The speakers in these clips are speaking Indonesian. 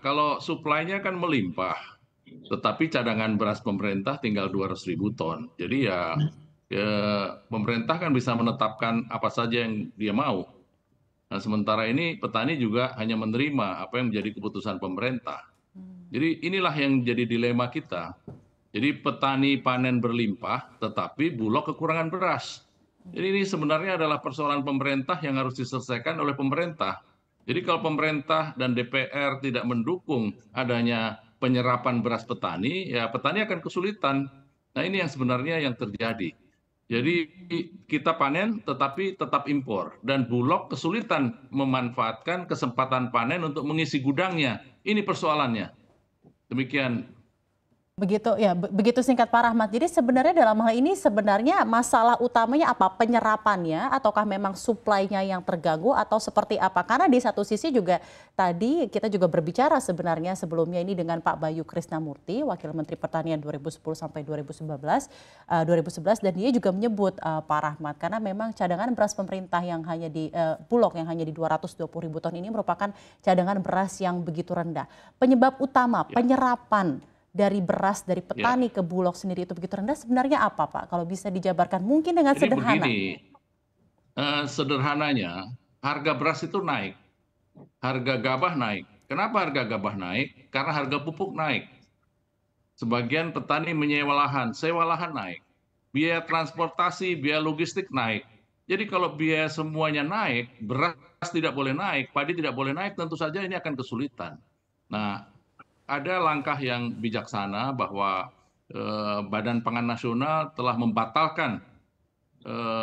kalau suplainya kan melimpah, tetapi cadangan beras pemerintah tinggal 200.000 ton. Jadi ya pemerintah kan bisa menetapkan apa saja yang dia mau. Nah, sementara ini petani juga hanya menerima apa yang menjadi keputusan pemerintah. Jadi inilah yang jadi dilema kita. Jadi petani panen berlimpah, tetapi Bulog kekurangan beras. Jadi ini sebenarnya adalah persoalan pemerintah yang harus diselesaikan oleh pemerintah. Jadi kalau pemerintah dan DPR tidak mendukung adanya penyerapan beras petani, ya petani akan kesulitan. Nah ini yang sebenarnya yang terjadi. Jadi kita panen tetapi tetap impor dan Bulog kesulitan memanfaatkan kesempatan panen untuk mengisi gudangnya. Ini persoalannya. Demikian. Begitu ya, begitu singkat Pak Rahmat. Jadi sebenarnya dalam hal ini sebenarnya masalah utamanya apa? Penyerapannya ataukah memang suplainya yang terganggu atau seperti apa? Karena di satu sisi juga tadi kita juga berbicara sebenarnya sebelumnya ini dengan Pak Bayu Krisnamurti, Wakil Menteri Pertanian 2010 sampai 2011 dan dia juga menyebut Pak Rahmat karena memang cadangan beras pemerintah yang hanya di Bulog yang hanya di 220.000 ton ini merupakan cadangan beras yang begitu rendah. Penyebab utama penyerapan dari beras dari Ya, petani ke Bulog sendiri itu begitu rendah sebenarnya apa Pak? Kalau bisa dijabarkan mungkin dengan jadi sederhana. begini, sederhananya harga beras itu naik, harga gabah naik. Kenapa harga gabah naik? Karena harga pupuk naik. Sebagian petani menyewa lahan, sewa lahan naik. Biaya transportasi, biaya logistik naik. Jadi kalau biaya semuanya naik, beras tidak boleh naik, padi tidak boleh naik, tentu saja ini akan kesulitan. Nah, ada langkah yang bijaksana bahwa Badan Pangan Nasional telah membatalkan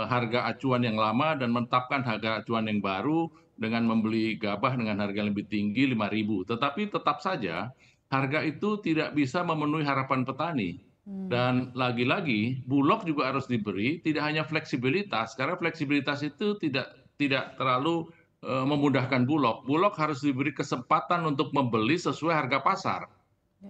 harga acuan yang lama dan menetapkan harga acuan yang baru dengan membeli gabah dengan harga lebih tinggi 5.000. Tetapi tetap saja harga itu tidak bisa memenuhi harapan petani. Dan lagi-lagi Bulog juga harus diberi tidak hanya fleksibilitas, karena fleksibilitas itu tidak terlalu memudahkan Bulog. Bulog harus diberi kesempatan untuk membeli sesuai harga pasar.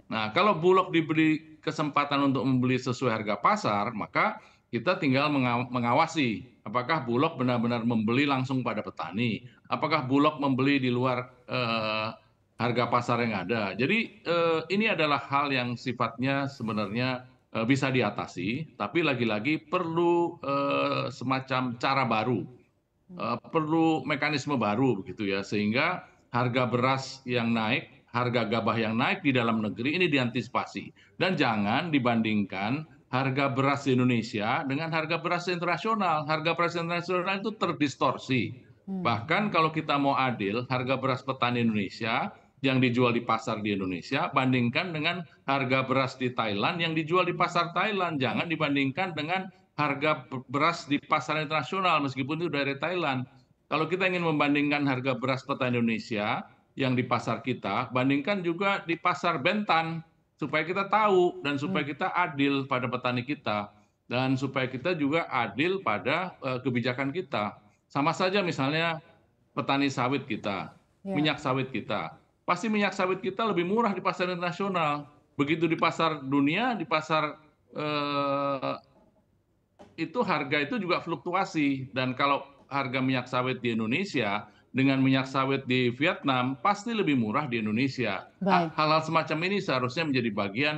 Nah, kalau Bulog diberi kesempatan untuk membeli sesuai harga pasar, maka kita tinggal mengawasi apakah Bulog benar-benar membeli langsung pada petani, apakah Bulog membeli di luar harga pasar yang ada. Jadi ini adalah hal yang sifatnya sebenarnya bisa diatasi, tapi lagi-lagi perlu semacam cara baru, perlu mekanisme baru begitu ya, sehingga harga beras yang naik, harga gabah yang naik di dalam negeri ini diantisipasi dan jangan dibandingkan harga beras di Indonesia dengan harga beras internasional. Harga beras internasional itu terdistorsi. Bahkan kalau kita mau adil, harga beras petani Indonesia yang dijual di pasar di Indonesia bandingkan dengan harga beras di Thailand yang dijual di pasar Thailand. Jangan dibandingkan dengan harga beras di pasar internasional meskipun itu dari Thailand. Kalau kita ingin membandingkan harga beras petani Indonesia yang di pasar kita, bandingkan juga di pasar Bentan supaya kita tahu dan supaya kita adil pada petani kita dan supaya kita juga adil pada kebijakan kita. Sama saja misalnya petani sawit kita, Ya. minyak sawit kita. Pasti minyak sawit kita lebih murah di pasar internasional. Begitu di pasar dunia, di pasar eh, itu harga itu juga fluktuasi dan kalau harga minyak sawit di Indonesia dengan minyak sawit di Vietnam pasti lebih murah di Indonesia. Baik. Hal-hal semacam ini seharusnya menjadi bagian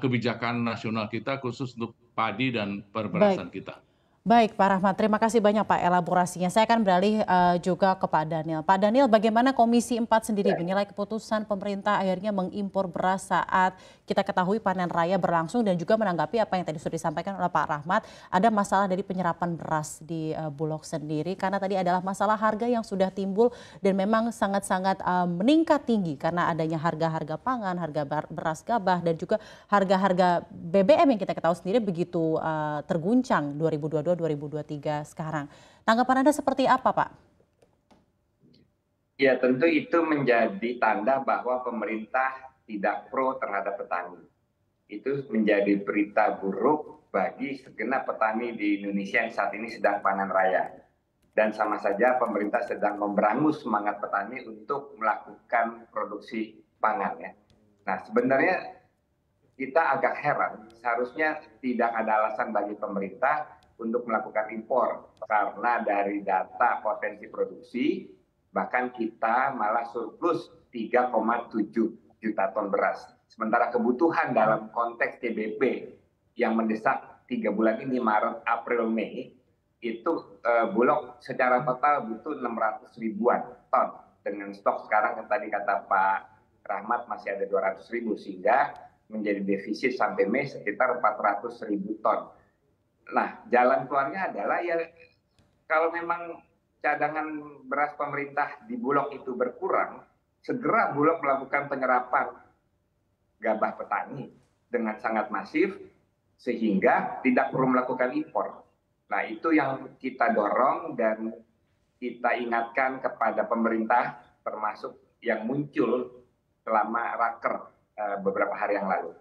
kebijakan nasional kita khusus untuk padi dan Baik. perberasan kita. Baik Pak Rahmat, terima kasih banyak Pak elaborasinya. Saya akan beralih juga ke Pak Daniel. Pak Daniel, bagaimana Komisi 4 sendiri menilai keputusan pemerintah akhirnya mengimpor beras saat kita ketahui panen raya berlangsung dan juga menanggapi apa yang tadi sudah disampaikan oleh Pak Rahmat, ada masalah dari penyerapan beras di Bulog sendiri karena tadi adalah masalah harga yang sudah timbul dan memang sangat-sangat meningkat tinggi karena adanya harga-harga pangan, harga beras gabah dan juga harga-harga BBM yang kita ketahui sendiri begitu terguncang 2022-2023 sekarang. Tanggapan Anda seperti apa, Pak? Ya, tentu itu menjadi tanda bahwa pemerintah tidak pro terhadap petani. Itu menjadi berita buruk bagi segenap petani di Indonesia yang saat ini sedang panen raya. Dan sama saja pemerintah sedang memberangus semangat petani untuk melakukan produksi pangan. Ya. Nah, sebenarnya kita agak heran, seharusnya tidak ada alasan bagi pemerintah untuk melakukan impor karena dari data potensi produksi Bahkan kita malah surplus 3,7 juta ton beras. Sementara kebutuhan dalam konteks TBP yang mendesak 3 bulan ini, Maret, April, Mei, itu Bulog secara total butuh 600 ribuan ton. Dengan stok sekarang yang tadi kata Pak Rahmat masih ada 200 ribu, sehingga menjadi defisit sampai Mei sekitar 400 ribu ton. Nah, jalan keluarnya adalah ya kalau memang cadangan beras pemerintah di Bulog itu berkurang, segera Bulog melakukan penyerapan gabah petani dengan sangat masif sehingga tidak perlu melakukan impor. Nah, itu yang kita dorong dan kita ingatkan kepada pemerintah, termasuk yang muncul selama raker beberapa hari yang lalu.